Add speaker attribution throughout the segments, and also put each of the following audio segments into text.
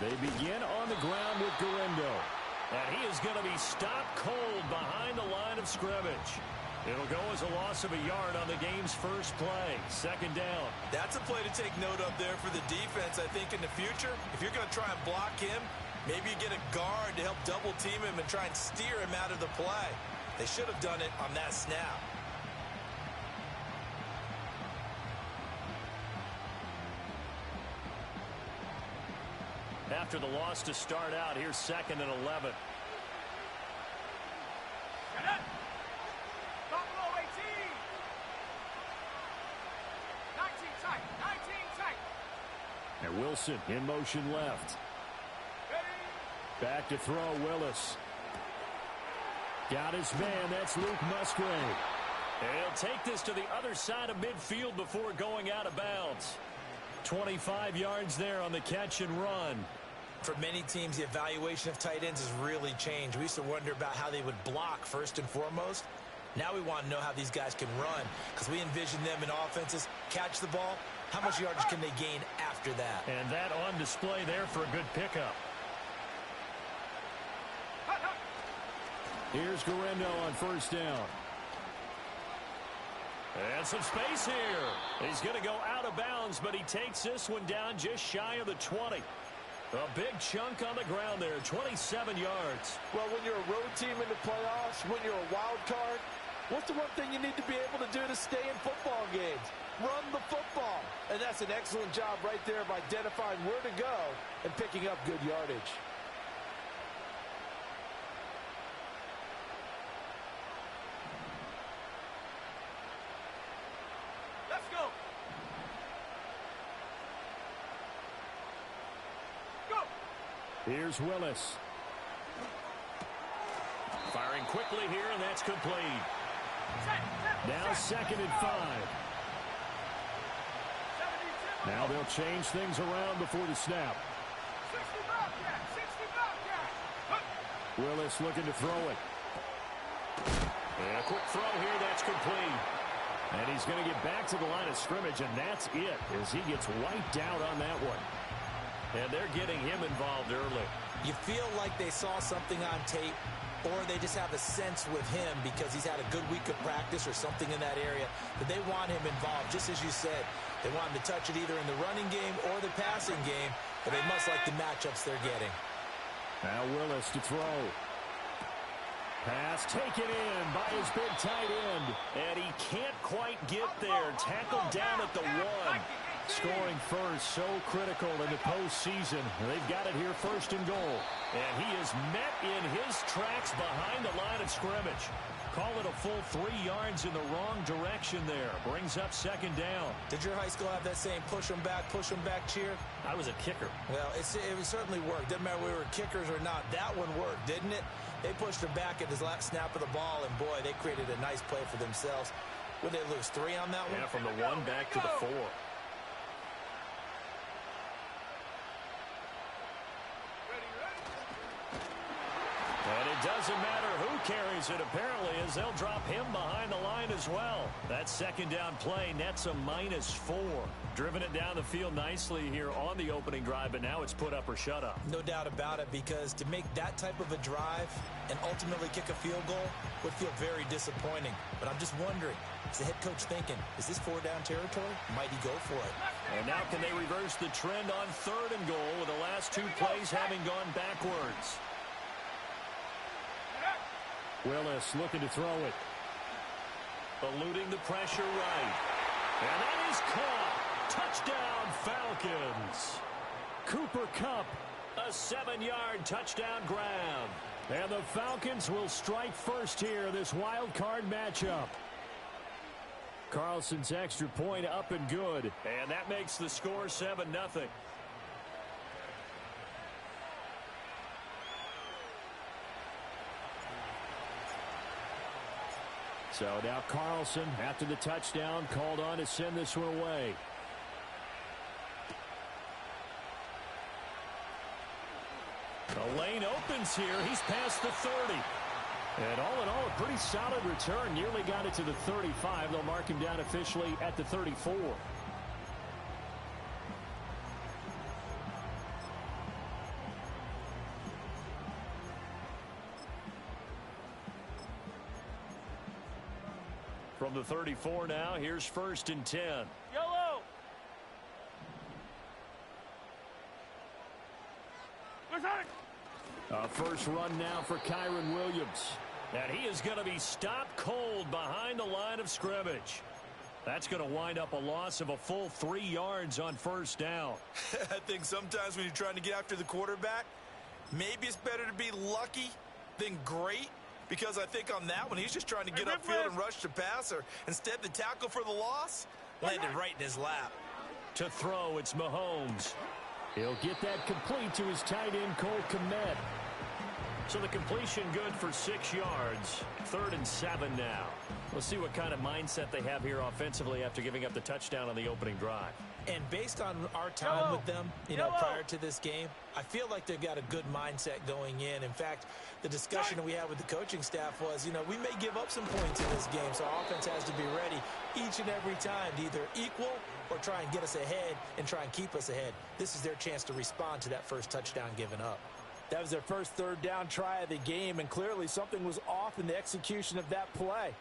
Speaker 1: They begin on the ground with Galindo. And he is going to be stopped cold behind the line of scrimmage. It'll go as a loss of a yard on the game's first play. Second down.
Speaker 2: That's a play to take note of there for the defense. I think in the future, if you're going to try and block him, maybe you get a guard to help double team him and try and steer him out of the play. They should have done it on that snap.
Speaker 1: After the loss to start out, here's 2nd and 11. And Wilson in motion left. Back to throw, Willis. Got his man, that's Luke Musgrave. And he'll take this to the other side of midfield before going out of bounds. 25 yards there on the catch and run.
Speaker 2: For many teams, the evaluation of tight ends has really changed. We used to wonder about how they would block first and foremost. Now we want to know how these guys can run, because we envision them in offenses catch the ball. How much yardage can they gain after that?
Speaker 1: And that on display there for a good pickup. Here's Galindo on first down. And some space here. He's going to go out of bounds, but he takes this one down just shy of the 20. A big chunk on the ground there, 27 yards.
Speaker 3: Well, when you're a road team in the playoffs, when you're a wild card, what's the one thing you need to be able to do to stay in football games? Run the football. And that's an excellent job right there of identifying where to go and picking up good yardage.
Speaker 4: Let's go. Go.
Speaker 1: Here's Willis. Firing quickly here, and that's complete. Now 2nd and 5. Now they'll change things around before the snap. Willis looking to throw it. And a quick throw here, that's complete. And he's going to get back to the line of scrimmage, and that's it as he gets wiped out on that one. And they're getting him involved early.
Speaker 2: You feel like they saw something on tape, or they just have a sense with him because he's had a good week of practice or something in that area that they want him involved. Just as you said, they want him to touch it either in the running game or the passing game, but they must like the matchups they're getting.
Speaker 1: Now Willis to throw. Pass taken in by his big tight end. And he can't quite get there. Tackled down at the 1. Scoring first, so critical in the postseason. They've got it here 1st and goal. And he is met in his tracks behind the line of scrimmage. Call it a full 3 yards in the wrong direction there. Brings up 2nd down.
Speaker 2: Did your high school have that same push them back cheer?
Speaker 1: I was a kicker.
Speaker 2: Well, it certainly worked. Didn't matter whether we were kickers or not. That one worked, didn't it? They pushed him back at his last snap of the ball, and boy, they created a nice play for themselves. Would they lose 3 on that one?
Speaker 1: Yeah, from the 1 back to the 4. And it doesn't matter who carries it, apparently, as they'll drop him behind the line as well. That 2nd down play nets a -4. Driven it down the field nicely here on the opening drive, but now it's put up or shut up.
Speaker 2: No doubt about it, because to make that type of a drive and ultimately kick a field goal would feel very disappointing. But I'm just wondering, is the head coach thinking, is this 4-down territory? Might he go for it?
Speaker 1: And now can they reverse the trend on 3rd and goal with the last 2 plays having gone backwards? Willis looking to throw it. Eluding the pressure right. And that is caught. Touchdown, Falcons. Cooper Kupp, a 7-yard touchdown grab. And the Falcons will strike first here in this wild card matchup. Carlson's extra point up and good. And that makes the score 7-0. So now Carlson, after the touchdown, called on to send this one away. The lane opens here. He's past the 30. And all in all, a pretty solid return. Nearly got it to the 35. They'll mark him down officially at the 34. From the 34 now, here's 1st and 10.
Speaker 4: Yellow.
Speaker 1: A first run now for Kyron Williams. And he is going to be stopped cold behind the line of scrimmage. That's going to wind up a loss of a full 3 yards on 1st down.
Speaker 2: I think sometimes when you're trying to get after the quarterback, maybe it's better to be lucky than great. Because I think on that one, he's just trying to get upfield and rush the passer. Instead, the tackle for the loss landed right in his lap.
Speaker 1: To throw, it's Mahomes. He'll get that complete to his tight end, Cole Kmet. So the completion good for 6 yards. 3rd and 7 now. We'll see what kind of mindset they have here offensively after giving up the touchdown on the opening drive.
Speaker 2: And based on our time with them, prior to this game, I feel like they've got a good mindset going in. In fact, the discussion we had with the coaching staff was, we may give up some points in this game, so our offense has to be ready each and every time to either equal or try and get us ahead and try and keep us ahead. This is their chance to respond to that first touchdown given up.
Speaker 3: That was their first 3rd down try of the game, and clearly something was off in the execution of that play.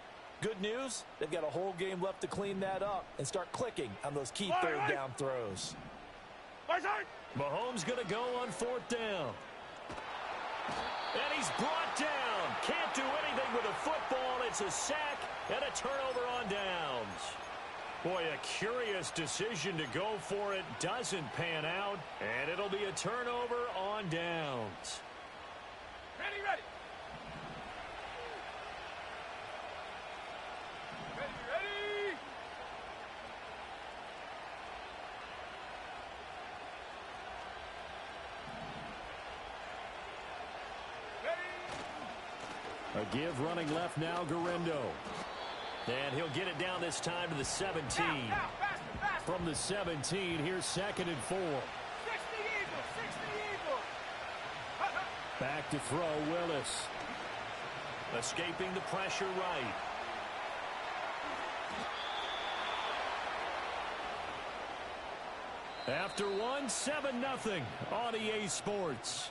Speaker 3: Good news, they've got a whole game left to clean that up and start clicking on those key 3rd down throws.
Speaker 1: Mahomes going to go on 4th down. And he's brought down. Can't do anything with a football. It's a sack and a turnover on downs. Boy, a curious decision to go for it. Doesn't pan out. And it'll be a turnover on downs.
Speaker 4: Ready.
Speaker 1: A give running left now, Garendo. And he'll get it down this time to the 17.
Speaker 4: Now, faster.
Speaker 1: From the 17, here's 2nd and 4.
Speaker 4: 60 Eagles.
Speaker 1: Back to throw, Willis. Escaping the pressure right. After one, 7-0 on EA Sports.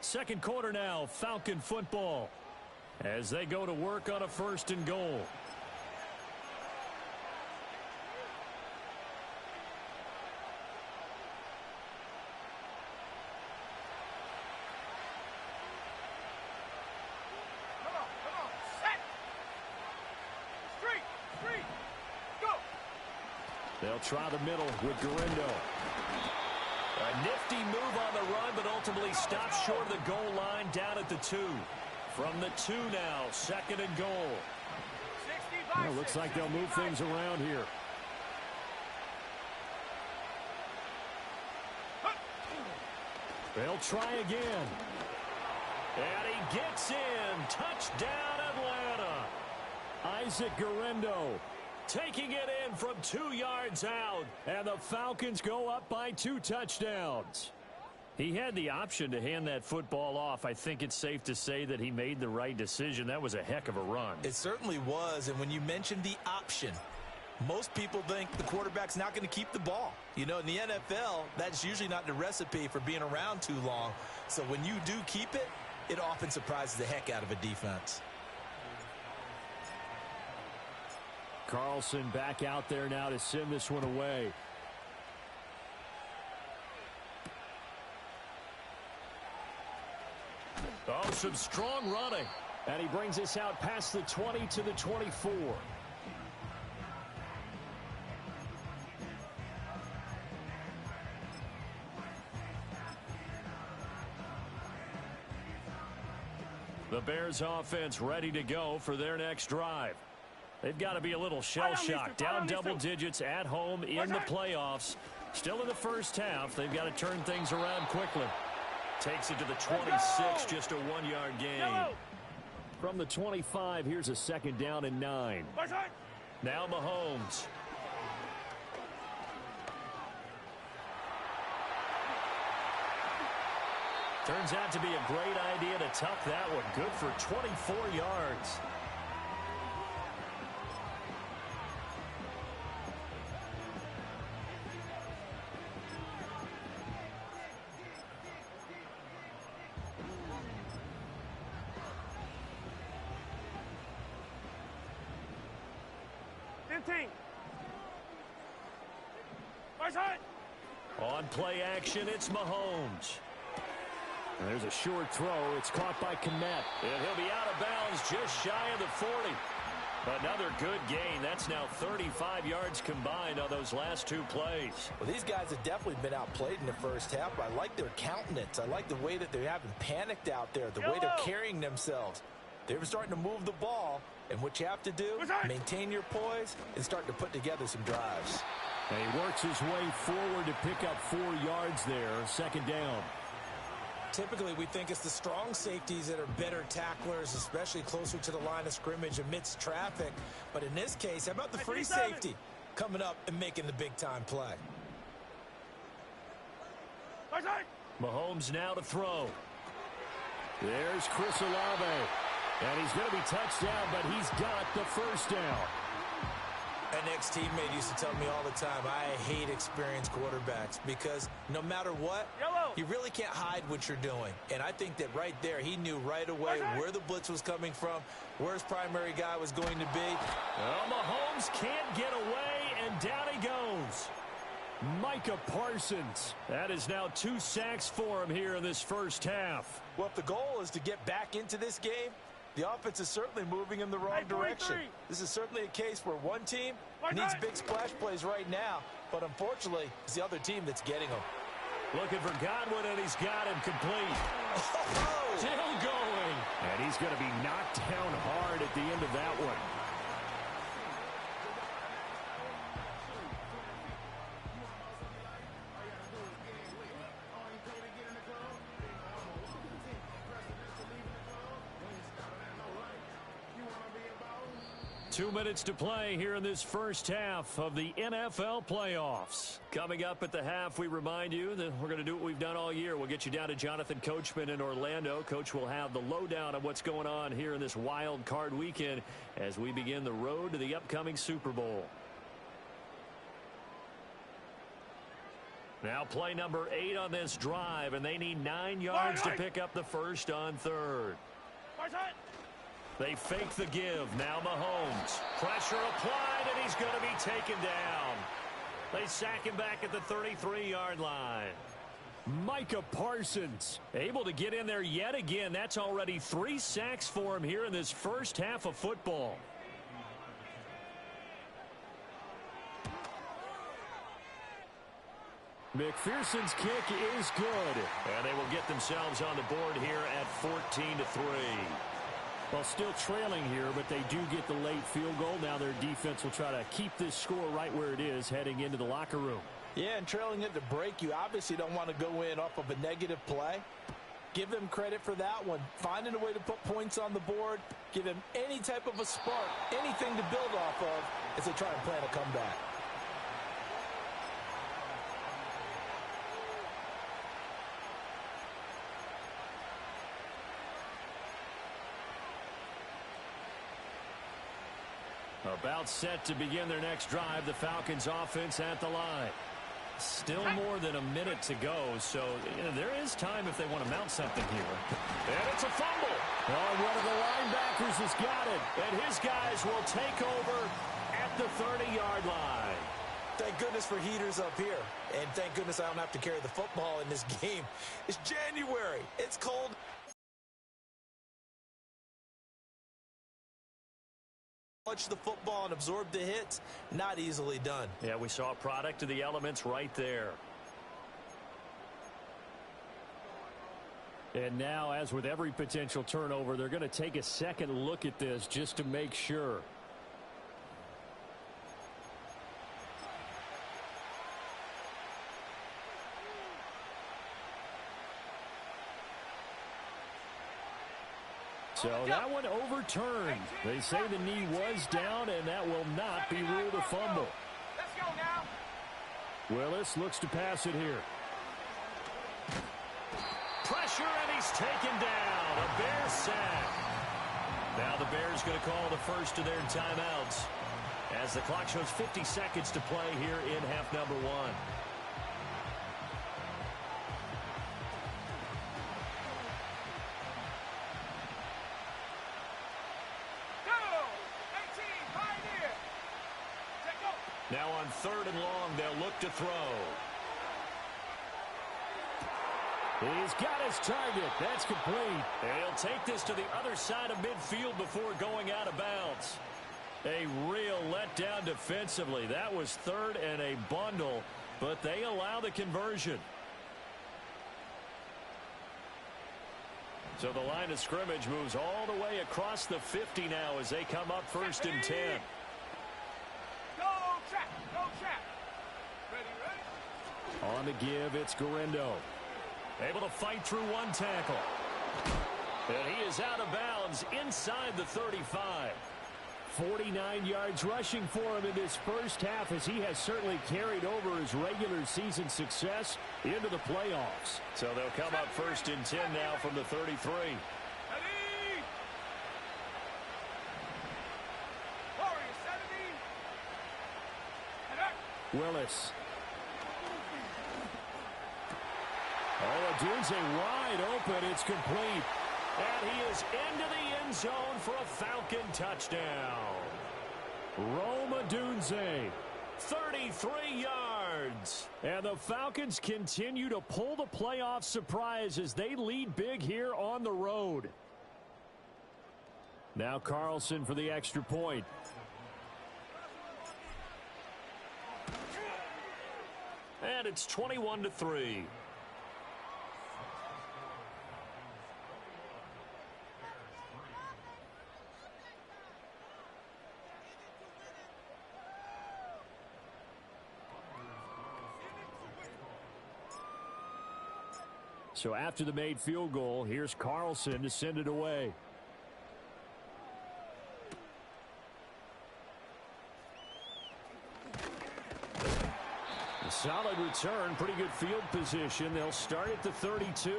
Speaker 1: Second quarter now, Falcon football, as they go to work on a 1st and goal.
Speaker 4: Come on. Set. Street. Go.
Speaker 1: They'll try the middle with Garendo. A nifty move on the run, but ultimately stops short of the goal line down at the 2. From the 2 now, 2nd and goal.
Speaker 4: 65.
Speaker 1: Well, looks like they'll move things around here. They'll try again. And he gets in. Touchdown, Atlanta. Isaac Garendo taking it in from 2 yards out. And the Falcons go up by 2 touchdowns. He had the option to hand that football off. I think it's safe to say that he made the right decision. That was a heck of a run.
Speaker 2: It certainly was. And when you mentioned the option, most people think the quarterback's not going to keep the ball. In the NFL, that's usually not the recipe for being around too long. So when you do keep it, it often surprises the heck out of a defense.
Speaker 1: Carlson back out there now to send this one away. Oh, some strong running. And he brings us out past the 20 to the 24. The Bears offense ready to go for their next drive. They've got to be a little shell-shocked. Down double digits at home in the playoffs. Still in the first half. They've got to turn things around quickly. Takes it to the 26, just a 1-yard gain. From the 25, here's a 2nd down and 9. Now Mahomes. Turns out to be a great idea to tuck that one. Good for 24 yards.
Speaker 4: 17. Right side.
Speaker 1: On play action, it's Mahomes. And there's a short throw. It's caught by Kmet. And he'll be out of bounds just shy of the 40. Another good gain. That's now 35 yards combined on those last two plays.
Speaker 2: Well, these guys have definitely been outplayed in the first half. I like their countenance. I like the way that they haven't panicked out there, the way they're carrying themselves. They're starting to move the ball, and what you have to do, maintain your poise and start to put together some drives.
Speaker 1: And he works his way forward to pick up 4 yards there, second down.
Speaker 2: Typically, we think it's the strong safeties that are better tacklers, especially closer to the line of scrimmage amidst traffic. But in this case, how about the free safety coming up and making the big-time play?
Speaker 1: Mahomes now to throw. There's Chris Olave. And he's going to be touched down, but he's got the first down.
Speaker 2: An ex-teammate used to tell me all the time, I hate experienced quarterbacks because no matter what, you really can't hide what you're doing. And I think that right there, he knew right away where the blitz was coming from, where his primary guy was going to be.
Speaker 1: Well, Mahomes can't get away, and down he goes. Micah Parsons. That is now 2 sacks for him here in this first half.
Speaker 2: Well, if the goal is to get back into this game, the offense is certainly moving in the wrong direction. This is certainly a case where one team needs big splash plays right now, but unfortunately, it's the other team that's getting them.
Speaker 1: Looking for Godwin, and he's got him complete.
Speaker 2: Oh!
Speaker 1: Still going. And he's going to be knocked down hard at the end of that one. 2 minutes to play here in this first half of the NFL playoffs. Coming up at the half, we remind you that we're going to do what we've done all year. We'll get you down to Jonathan Coachman in Orlando. Coach will have the lowdown of what's going on here in this wild card weekend as we begin the road to the upcoming Super Bowl. Now play number 8 on this drive, and they need 9 yards to pick up the first on third. They fake the give. Now Mahomes. Pressure applied, and he's going to be taken down. They sack him back at the 33-yard line. Micah Parsons able to get in there yet again. That's already 3 sacks for him here in this first half of football. McPherson's kick is good. And they will get themselves on the board here at 14-3. Well, still trailing here, but they do get the late field goal. Now their defense will try to keep this score right where it is heading into the locker room.
Speaker 2: Yeah, and trailing at the break, you obviously don't want to go in off of a negative play. Give them credit for that one. Finding a way to put points on the board. Give them any type of a spark, anything to build off of as they try and plan a comeback.
Speaker 1: About set to begin their next drive, the Falcons offense at the line. Still more than a minute to go, so there is time if they want to mount something here. And it's a fumble. Oh, one of the linebackers has got it, and his guys will take over at the 30-yard line.
Speaker 2: Thank goodness for heaters up here, and thank goodness I don't have to carry the football in this game. It's January. It's cold. Touch the football and absorb the hits, not easily done.
Speaker 1: Yeah, we saw a product of the elements right there. And now, as with every potential turnover, they're going to take a second look at this just to make sure. So that one overturned. They say the knee was down, and that will not be ruled a fumble.
Speaker 4: Let's go now.
Speaker 1: Willis looks to pass it here. Pressure, and he's taken down. A Bear sack. Now the Bears going to call the first of their timeouts as the clock shows 50 seconds to play here in half number 1. Now on 3rd and long, they'll look to throw.
Speaker 5: He's got his target. That's complete.
Speaker 1: And he'll take this to the other side of midfield before going out of bounds. A real letdown defensively. That was 3rd and a bundle, but they allow the conversion. So the line of scrimmage moves all the way across the 50 now as they come up 1st and 10.
Speaker 4: Go trap, go trap. Ready.
Speaker 5: On the give, it's Garindo.
Speaker 1: Able to fight through one tackle. And he is out of bounds inside the 35.
Speaker 5: 49 yards rushing for him in this first half as he has certainly carried over his regular season success into the playoffs.
Speaker 1: So they'll come up 1st and 10 now from the 33.
Speaker 4: Ready. Warrior 70.
Speaker 5: Willis. Dunze wide open. It's complete.
Speaker 1: And he is into the end zone for a Falcon touchdown.
Speaker 5: Rome Odunze.
Speaker 1: 33 yards.
Speaker 5: And the Falcons continue to pull the playoff surprise as they lead big here on the road. Now Carlson for the extra point.
Speaker 1: And it's 21-3.
Speaker 5: So after the made field goal, here's Carlson to send it away. A solid return, pretty good field position. They'll start at the 32.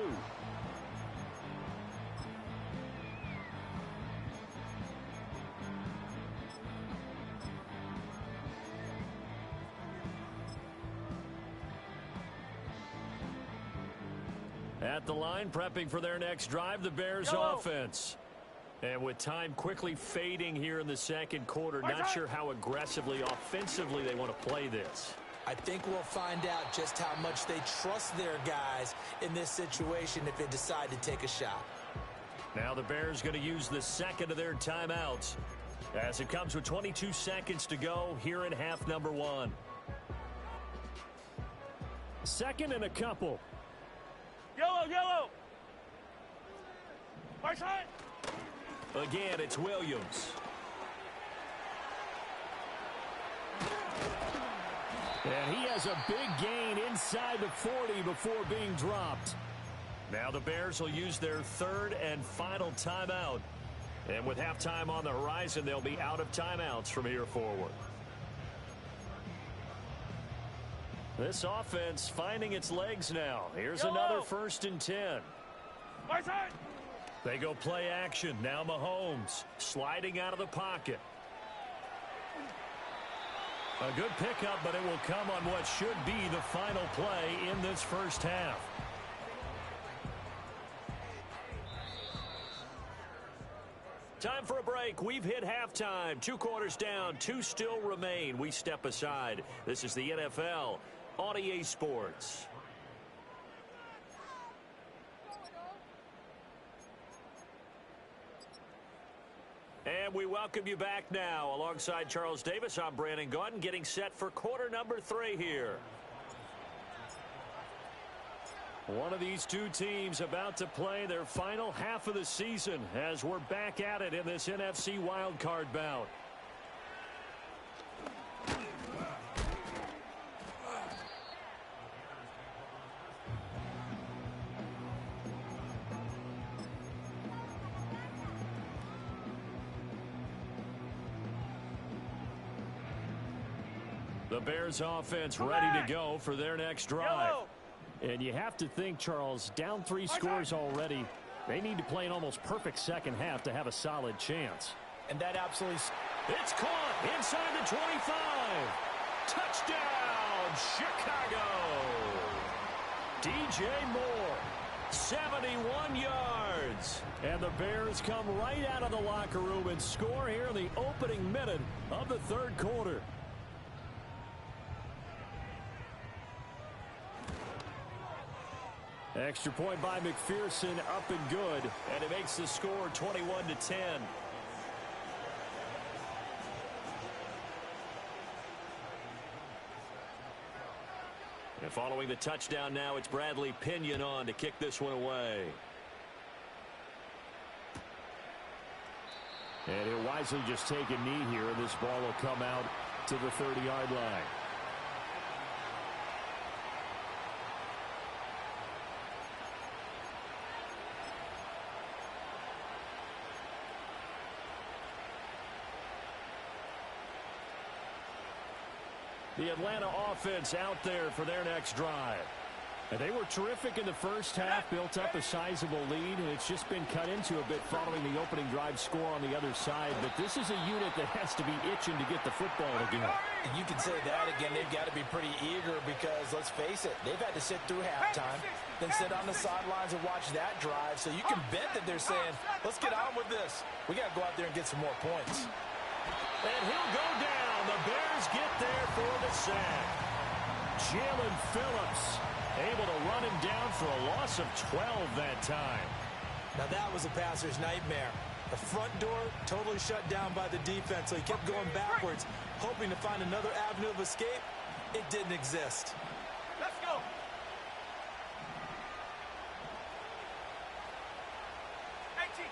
Speaker 1: At the line, prepping for their next drive, the Bears offense. And with time quickly fading here in the second quarter, not sure how aggressively, offensively they want to play this.
Speaker 2: I think we'll find out just how much they trust their guys in this situation if they decide to take a shot.
Speaker 1: Now the Bears going to use the second of their timeouts as it comes with 22 seconds to go here in half number 1.
Speaker 5: Second and a couple.
Speaker 4: Yellow, yellow. Right side.
Speaker 1: Again, it's Williams.
Speaker 5: And he has a big gain inside the 40 before being dropped.
Speaker 1: Now the Bears will use their 3rd and final timeout. And with halftime on the horizon, they'll be out of timeouts from here forward. This offense finding its legs now. Here's another 1st and 10.
Speaker 4: Right side.
Speaker 1: They go play action. Now Mahomes sliding out of the pocket. A good pickup, but it will come on what should be the final play in this first half. Time for a break. We've hit halftime. 2 quarters down, 2 still remain. We step aside. This is the NFL on EA Sports. And we welcome you back now. Alongside Charles Davis, I'm Brandon Gaudin, getting set for quarter number 3 here.
Speaker 5: One of these two teams about to play their final half of the season as we're back at it in this NFC wildcard bout.
Speaker 1: The Bears offense ready to go for their next drive.
Speaker 5: And you have to think, Charles, down 3 scores already. They need to play an almost perfect second half to have a solid chance.
Speaker 2: And that absolutely...
Speaker 1: It's caught inside the 25. Touchdown, Chicago. DJ Moore, 71 yards.
Speaker 5: And the Bears come right out of the locker room and score here in the opening minute of the 3rd quarter. Extra point by McPherson, up and good.
Speaker 1: And it makes the score 21-10. And following the touchdown now, it's Bradley Pinion on to kick this one away.
Speaker 5: And he'll wisely just take a knee here, and this ball will come out to the 30-yard line. The Atlanta offense out there for their next drive. And they were terrific in the first half, built up a sizable lead, and it's just been cut into a bit following the opening drive score on the other side. But this is a unit that has to be itching to get the football again.
Speaker 2: And you can say that again. They've got to be pretty eager because, let's face it, they've had to sit through halftime, then sit on the sidelines and watch that drive. So you can bet that they're saying, let's get on with this. We got to go out there and get some more points.
Speaker 5: And he'll go down. The Bears get there for the sack. Jalen Phillips able to run him down for a loss of 12 that time.
Speaker 2: Now that was a passer's nightmare. The front door totally shut down by the defense, so he kept going backwards, hoping to find another avenue of escape. It didn't exist.
Speaker 4: Let's go.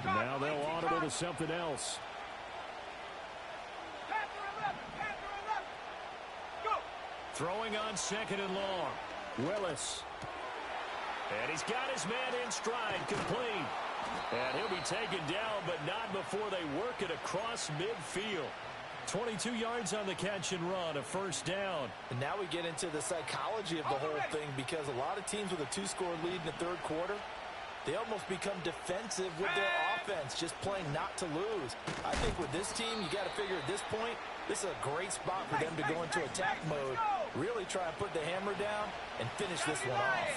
Speaker 5: Now they'll audible to something else. Throwing on second and long. Willis. And he's got his man in stride, complete. And he'll be taken down, but not before they work it across midfield. 22 yards on the catch and run, a first down.
Speaker 2: And now we get into the psychology of the whole thing, because a lot of teams with a two-score lead in the third quarter, they almost become defensive with their offense, just playing not to lose. I think with this team, you got to figure at this point, this is a great spot for them to go into attack mode, really try and put the hammer down and finish this one off.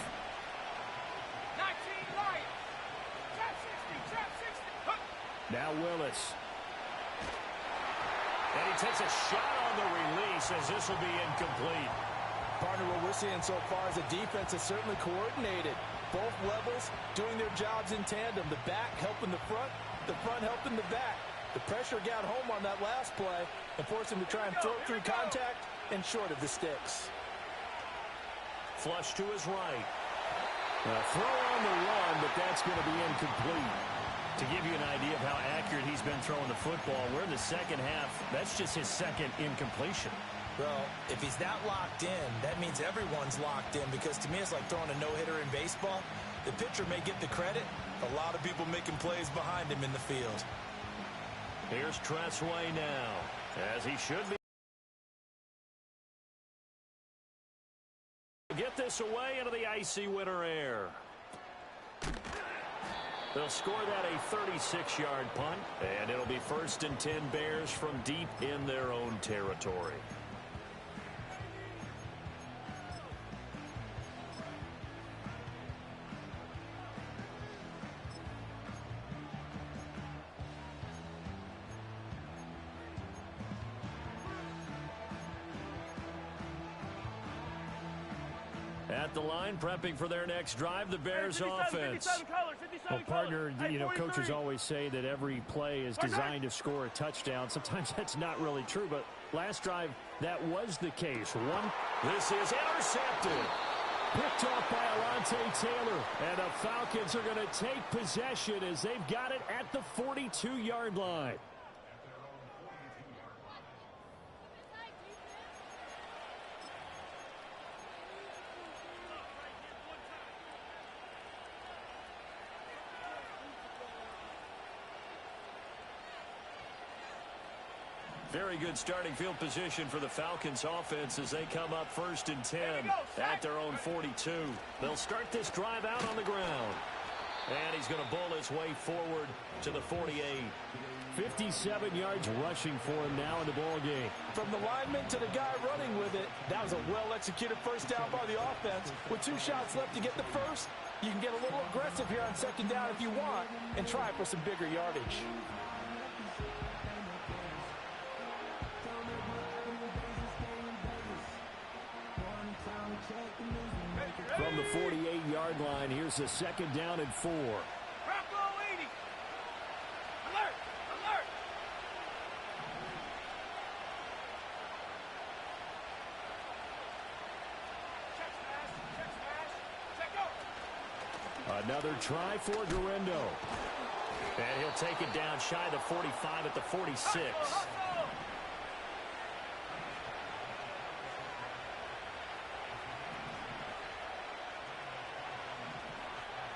Speaker 5: Now Willis.
Speaker 1: And he takes a shot on the release as this will be incomplete.
Speaker 2: Partner, what we're seeing so far is the defense is certainly coordinated. Both levels doing their jobs in tandem. The back helping the front helping the back. The pressure got home on that last play and forced him to try and throw through contact and short of the sticks.
Speaker 1: Flush to his right.
Speaker 5: A throw on the run, but that's going to be incomplete.
Speaker 1: To give you an idea of how accurate he's been throwing the football, we're in the second half. That's just his second incompletion.
Speaker 2: Well, if he's not locked in, that means everyone's locked in, because to me it's like throwing a no-hitter in baseball. The pitcher may get the credit. A lot of people making plays behind him in the field.
Speaker 1: Here's Tressway now, as he should be. Get this away into the icy winter air. They'll score that a 36-yard punt, and it'll be 1st and 10 Bears from deep in their own territory. At the line, prepping for their next drive, the Bears offense.
Speaker 5: Well, partner, you know, coaches always say that every play is designed to score a touchdown. Sometimes that's not really true, but last drive, that was the case.
Speaker 1: This is intercepted.
Speaker 5: Picked off by Alontae Taylor. And the Falcons are going to take possession as they've got it at the 42-yard line.
Speaker 1: Very good starting field position for the Falcons offense as they come up 1st and 10 at their own 42. They'll start this drive out on the ground. And he's going to bull his way forward to the 48.
Speaker 5: 57 yards rushing for him now in the ball game.
Speaker 2: From the lineman to the guy running with it, that was a well-executed first down by the offense. With 2 shots left to get the first, you can get a little aggressive here on 2nd down if you want and try for some bigger yardage.
Speaker 5: From the 48-yard
Speaker 1: 40-yard line. Here's a 2nd down and 4.
Speaker 4: Drop low, 80. Alert! Alert! Check smash. Check go.
Speaker 1: Another try for Garendo. And he'll take it down shy of the 45 at the 46.
Speaker 4: Hustle!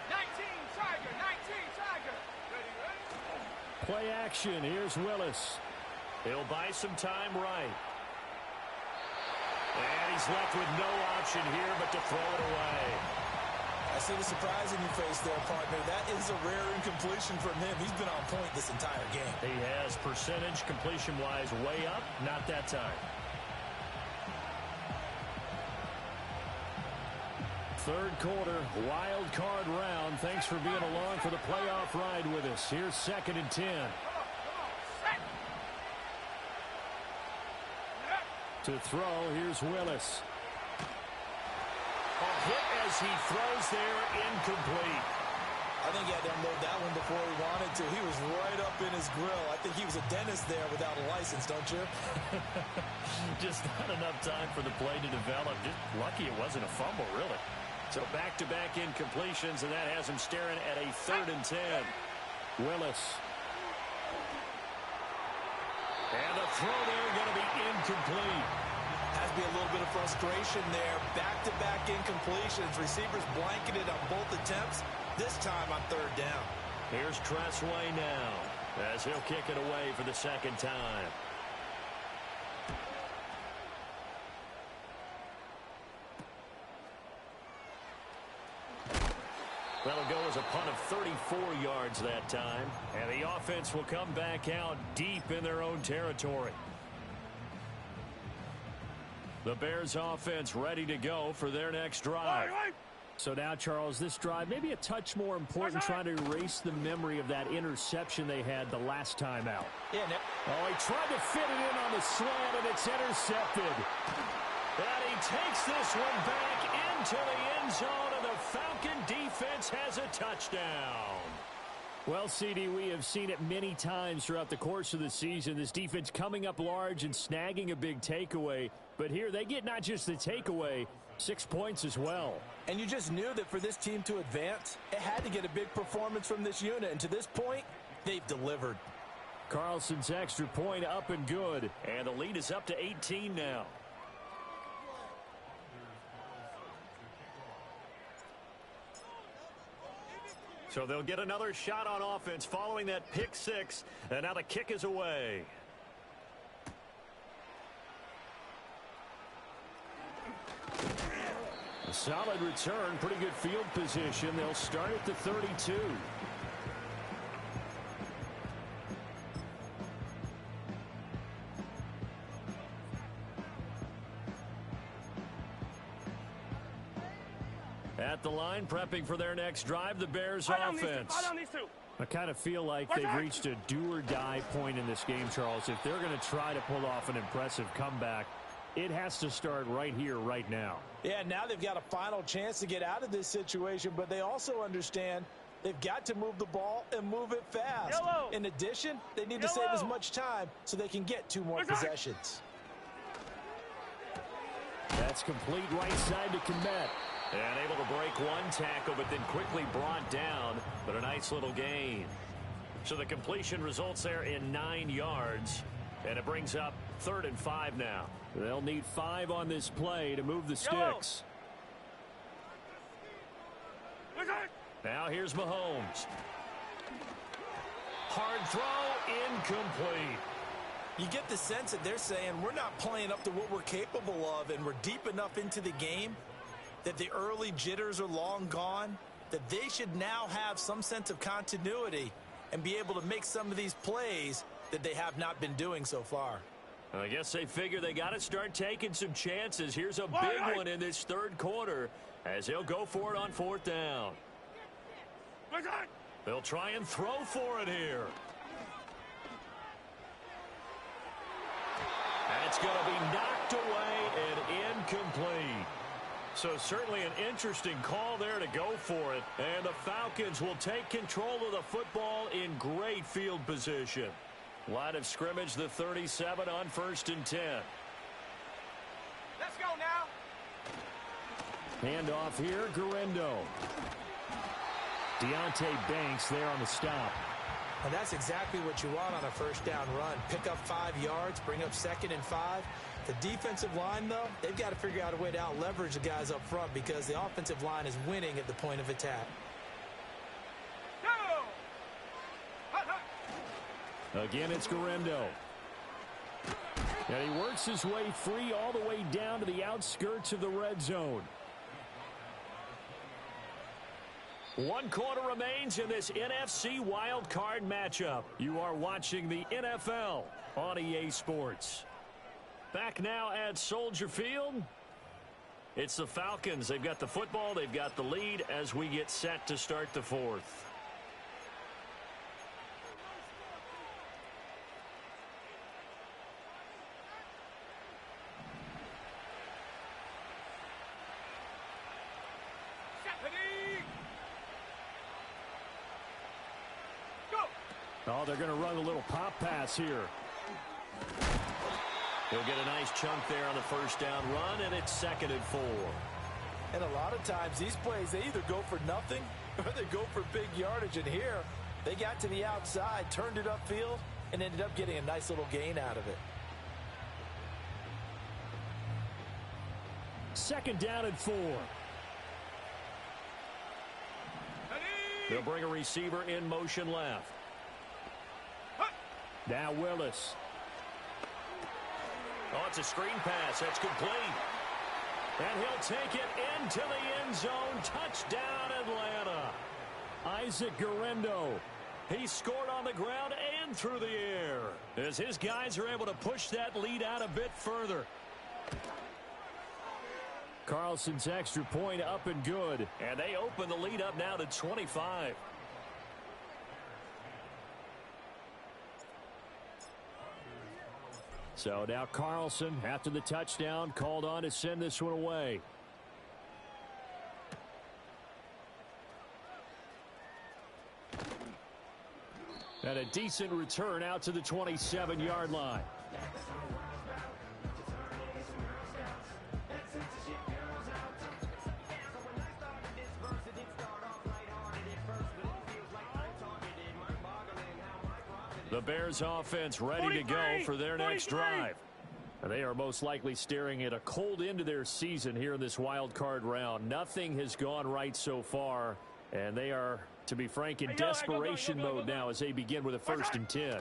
Speaker 4: 19 Tiger. Ready?
Speaker 1: Play action. Here's Willis. He'll buy some time right. And he's left with no option here but to throw it away.
Speaker 2: I see the surprise in your face there, partner. That is a rare incompletion from him. He's been on point this entire game.
Speaker 1: He has percentage completion-wise way up. Not that time. Third quarter, wild card round. Thanks for being along for the playoff ride with us. Here's 2nd and 10. To throw, here's Willis. A hit as he throws there, incomplete.
Speaker 2: I think he had to unload that one before he wanted to. He was right up in his grill. I think he was a dentist there without a license, don't you?
Speaker 1: Just not enough time for the play to develop. Just lucky it wasn't a fumble, really. So back-to-back incompletions, and that has him staring at a 3rd and 10. Willis. And the throw there going to be incomplete.
Speaker 2: Has to be a little bit of frustration there. Back-to-back incompletions. Receivers blanketed on both attempts. This time on 3rd down.
Speaker 1: Here's Tressway now as he'll kick it away for the 2nd time. That'll go as a punt of 34 yards that time. And the offense will come back out deep in their own territory. The Bears offense ready to go for their next drive. So now, Charles, this drive may be a touch more important, trying to erase the memory of that interception they had the last time out.
Speaker 2: Yeah,
Speaker 1: he tried to fit it in on the slant, and it's intercepted. And he takes this one back into the end zone, and the Falcon defense has a touchdown. Well, CD, we have seen it many times throughout the course of the season. This defense coming up large and snagging a big takeaway. But here they get not just the takeaway, 6 points as well.
Speaker 2: And you just knew that for this team to advance, it had to get a big performance from this unit. And to this point, they've delivered.
Speaker 1: Carlson's extra point up and good. And the lead is up to 18 now. So they'll get another shot on offense following that pick six. And now the kick is away. A solid return, pretty good field position. They'll start at the 32. At the line, prepping for their next drive, the Bears offense. I kind of feel like they've reached a do-or-die point in this game, Charles. If they're going to try to pull off an impressive comeback, it has to start right here, right now.
Speaker 2: Yeah, now they've got a final chance to get out of this situation, but they also understand they've got to move the ball and move it fast.
Speaker 4: Yellow.
Speaker 2: In addition, they need to save as much time so they can get 2 more possessions.
Speaker 1: That's complete right side to Kmet. And able to break one tackle, but then quickly brought down. But a nice little gain. So the completion results there in 9 yards. And it brings up 3rd and 5 now. They'll need 5 on this play to move the sticks. Now here's Mahomes. Hard throw, incomplete.
Speaker 2: You get the sense that they're saying we're not playing up to what we're capable of, and we're deep enough into the game that the early jitters are long gone, that they should now have some sense of continuity and be able to make some of these plays that they have not been doing so far.
Speaker 1: I guess they figure they got to start taking some chances. Here's a big one in this 3rd quarter as he'll go for it on 4th down. They'll try and throw for it here. And it's going to be knocked away and incomplete.
Speaker 5: So certainly an interesting call there to go for it. And the Falcons will take control of the football in great field position. Line of scrimmage, the 37 on 1st and 10.
Speaker 4: Let's go now.
Speaker 1: Handoff here, Guerrero. Deontay Banks there on the stop.
Speaker 2: And that's exactly what you want on a first down run. Pick up 5 yards, bring up 2nd and 5. The defensive line, though, they've got to figure out a way to out-leverage the guys up front because the offensive line is winning at the point of attack.
Speaker 4: Go! Hut, hut.
Speaker 1: Again, it's Guerrero. And he works his way free all the way down to the outskirts of the red zone.
Speaker 5: 1 quarter remains in this NFC wildcard matchup. You are watching the NFL on EA Sports. Back now at Soldier Field. It's the Falcons. They've got the football. They've got the lead as we get set to start the 4th.
Speaker 1: Oh, they're going to run a little pop pass here.
Speaker 5: He'll get a nice chunk there on the first down run, and it's 2nd and 4.
Speaker 3: And a lot of times these plays, they either go for nothing or they go for big yardage. And here, they got to the outside, turned it upfield, and ended up getting a nice little gain out of it.
Speaker 1: 2nd down and 4.
Speaker 5: They'll bring a receiver in motion left.
Speaker 1: Now Willis.
Speaker 5: Oh, it's a screen pass. That's complete. And he'll take it into the end zone. Touchdown, Atlanta.
Speaker 1: Isaac Guerrero.
Speaker 5: He scored on the ground and through the air as his guys are able to push that lead out a bit further.
Speaker 1: Carlson's extra point up and good.
Speaker 5: And they open the lead up now to 25.
Speaker 1: So now Carlson, after the touchdown, called on to send this one away. And a decent return out to the 27-yard line. The Bears offense ready to go for their next drive. They are most likely staring at a cold end to their season here in this wild card round. Nothing has gone right so far, and they are, to be frank, in desperation mode now as they begin with a 1st and 10.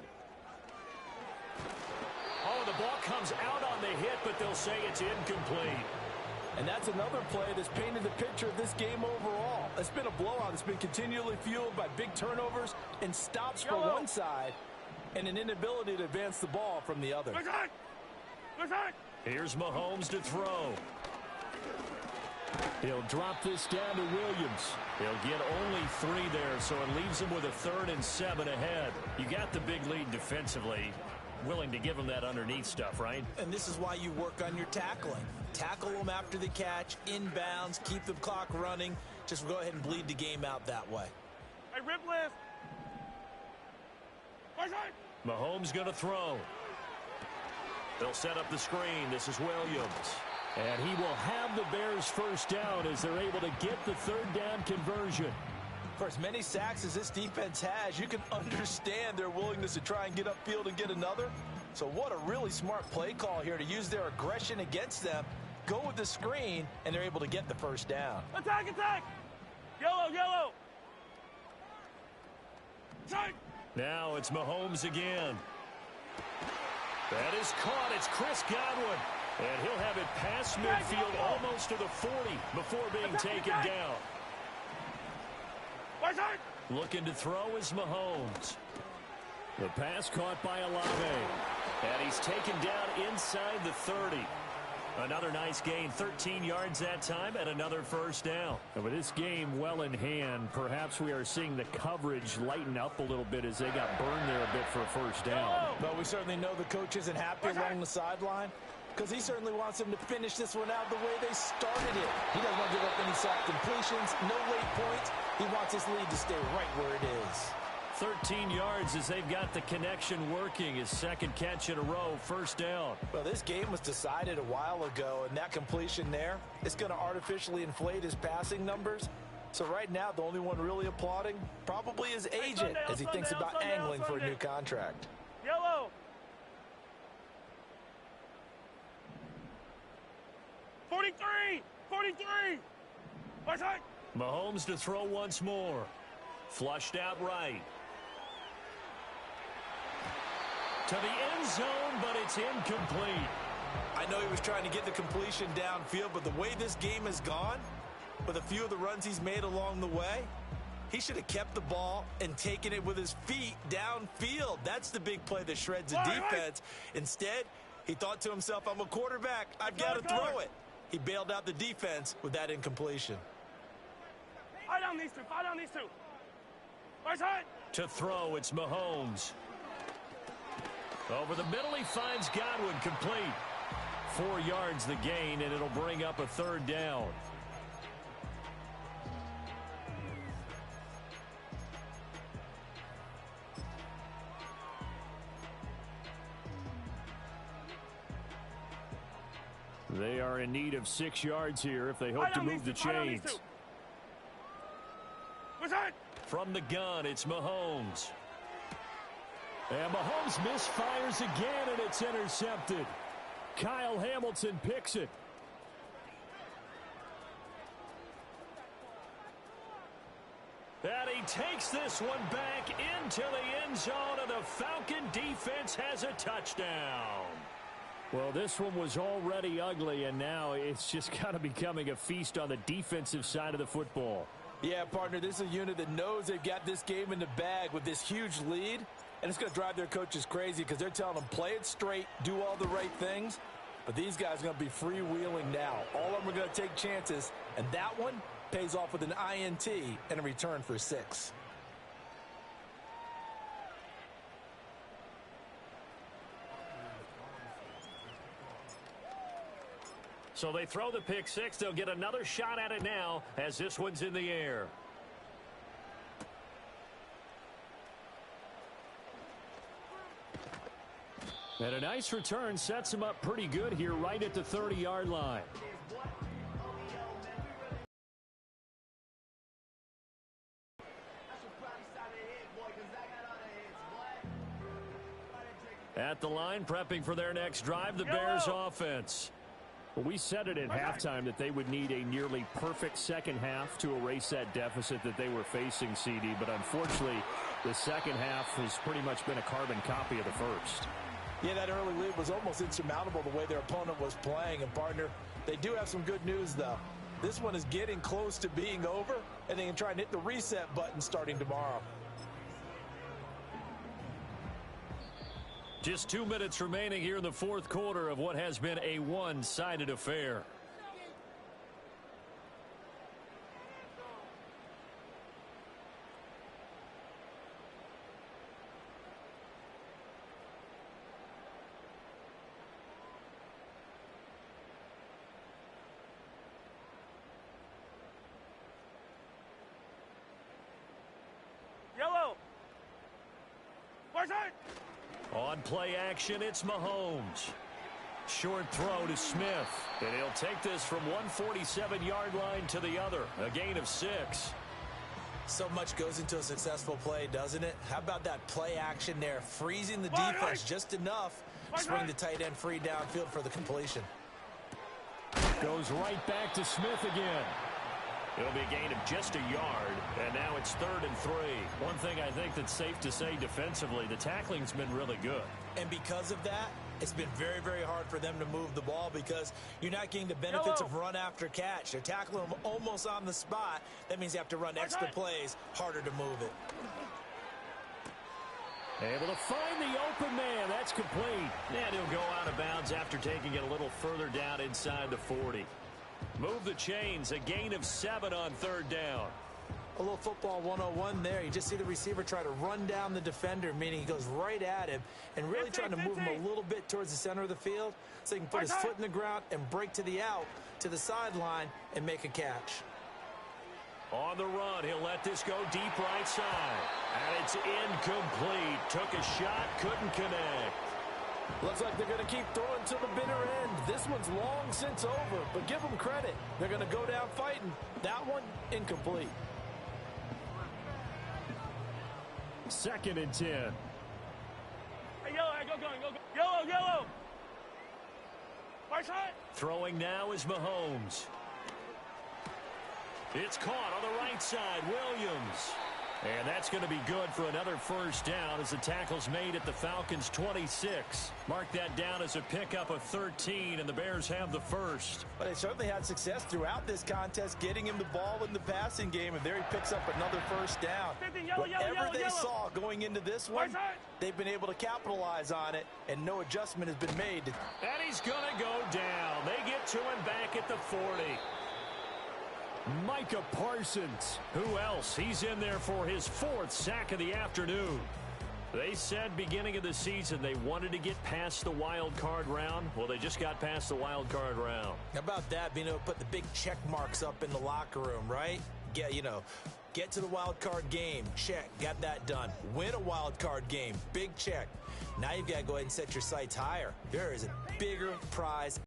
Speaker 5: Oh, the ball comes out on the hit, but they'll say it's incomplete.
Speaker 3: And that's another play that's painted the picture of this game overall. It's been a blowout. It's been continually fueled by big turnovers and stops for one side and an inability to advance the ball from the other.
Speaker 5: Here's Mahomes to throw.
Speaker 1: He'll drop this down to Williams.
Speaker 5: He'll get only 3 there, so it leaves him with a 3rd and 7 ahead. You got the big lead defensively. Willing to give him that underneath stuff, right?
Speaker 2: And this is why you work on your tackling. Tackle them after the catch, inbounds, keep the clock running. Just go ahead and bleed the game out that way.
Speaker 4: Hey, rip lift.
Speaker 5: Mahomes going to throw. They'll set up the screen. This is Williams.
Speaker 1: And he will have the Bears 1st down as they're able to get the 3rd down conversion.
Speaker 3: For as many sacks as this defense has, you can understand their willingness to try and get upfield and get another. So what a really smart play call here to use their aggression against them, go with the screen, and they're able to get the 1st down.
Speaker 4: Attack, attack! Yellow, yellow! Attack!
Speaker 5: Now it's Mahomes again. That is caught. It's Chris Godwin. And he'll have it past midfield almost to the 40 before being taken down. Looking to throw is Mahomes.
Speaker 1: The pass caught by Olave.
Speaker 5: And he's taken down inside the 30. Another nice gain, 13 yards that time, and another 1st down.
Speaker 1: And with this game well in hand, perhaps we are seeing the coverage lighten up a little bit as they got burned there a bit for a 1st down.
Speaker 3: But we certainly know the coach isn't happy along the sideline. because he certainly wants them to finish this one out the way they started it. He doesn't want to give up any soft completions, no late points. He wants his lead to stay right where it is.
Speaker 5: 13 yards as they've got the connection working. His second catch in a row, first down.
Speaker 3: Well, this game was decided a while ago, and that completion there is going to artificially inflate his passing numbers. So right now, the only one really applauding probably his agent as he thinks about angling for a new contract.
Speaker 4: Yellow. 43. 43. Right side.
Speaker 5: Mahomes to throw once more. Flushed out right. To the end zone, but it's incomplete.
Speaker 3: I know he was trying to get the completion downfield, but the way this game has gone, with a few of the runs he's made along the way, he should have kept the ball and taken it with his feet downfield. That's the big play that shreds the defense. Instead, he thought to himself, I'm a quarterback. I've got to throw it. He bailed out the defense with that incompletion.
Speaker 4: Fire down these two. Fire down these two. Right side.
Speaker 5: To throw, it's Mahomes. Over the middle, he finds Godwin, complete. 4 yards the gain, and it'll bring up a third down. They are in need of 6 yards here if they hope to move the chains. From the gun, it's Mahomes. And Mahomes misfires again, and it's intercepted. Kyle Hamilton picks it. And he takes this one back into the end zone, and the Falcon defense has a touchdown. Well, this one was already ugly, and now it's just kind of becoming a feast on the defensive side of the football.
Speaker 3: Yeah, partner, this is a unit that knows they've got this game in the bag with this huge lead, and it's going to drive their coaches crazy because they're telling them play it straight, do all the right things, but these guys are going to be freewheeling now. All of them are going to take chances, and that one pays off with an INT and a return for 6.
Speaker 5: So they throw the pick six. They'll get another shot at it now as this one's in the air. And a nice return sets him up pretty good here right at the 30-yard line. At the line, prepping for their next drive, the Bears offense. Well, we said it at halftime that they would need a nearly perfect second half to erase that deficit that they were facing, CD. But unfortunately, the second half has pretty much been a carbon copy of the first.
Speaker 3: Yeah, that early lead was almost insurmountable the way their opponent was playing. And, partner, they do have some good news, though. This one is getting close to being over, and they can try and hit the reset button starting tomorrow.
Speaker 5: Just 2 minutes remaining here in the fourth quarter of what has been a one-sided affair.
Speaker 4: Yellow. Far side.
Speaker 5: On play action, it's Mahomes. Short throw to Smith. And he'll take this from 147-yard line to the other. A gain of 6.
Speaker 2: So much goes into a successful play, doesn't it? How about that play action there? Freezing the defense just enough to swing the tight end free downfield for the completion.
Speaker 5: Goes right back to Smith again. It'll be a gain of just a yard, and now it's 3rd and 3. One thing I think that's safe to say defensively, the tackling's been really good.
Speaker 2: And because of that, it's been very, very hard for them to move the ball because you're not getting the benefits of run after catch. They're tackling them almost on the spot. That means you have to run extra plays, harder to move it.
Speaker 5: Able to find the open man. That's complete. And he'll go out of bounds after taking it a little further down inside the 40. Move the chains. A gain of 7 on 3rd down.
Speaker 2: A little football 101 there. You just see the receiver try to run down the defender, meaning he goes right at him and really trying to move him a little bit towards the center of the field so he can put his foot in the ground and break to the out, to the sideline, and make a catch.
Speaker 5: On the run, he'll let this go deep right side. And it's incomplete. Took a shot, couldn't connect.
Speaker 3: Looks like they're going to keep throwing to the bitter end. This one's long since over, but give them credit. They're going to go down fighting. That one, incomplete.
Speaker 1: 2nd and 10.
Speaker 4: Hey, yellow, go. Yellow. Right side.
Speaker 5: Throwing now is Mahomes. It's caught on the right side, Williams. And that's going to be good for another first down as the tackle's made at the Falcons' 26. Mark that down as a pickup of 13, and the Bears have the first.
Speaker 3: But they certainly had success throughout this contest, getting him the ball in the passing game, and there he picks up another first down. Whatever they saw going into this one, they've been able to capitalize on it, and no adjustment has been made.
Speaker 5: And he's going to go down. They get to him back at the 40.
Speaker 1: Micah Parsons.
Speaker 5: Who else? He's in there for his 4th sack of the afternoon. They said beginning of the season they wanted to get past the wild card round. Well, they just got past the wild card round.
Speaker 2: How about that, being able to put the big check marks up in the locker room, right? Get to the wild card game. Check. Got that done. Win a wild card game. Big check. Now you've got to go ahead and set your sights higher. There is a bigger prize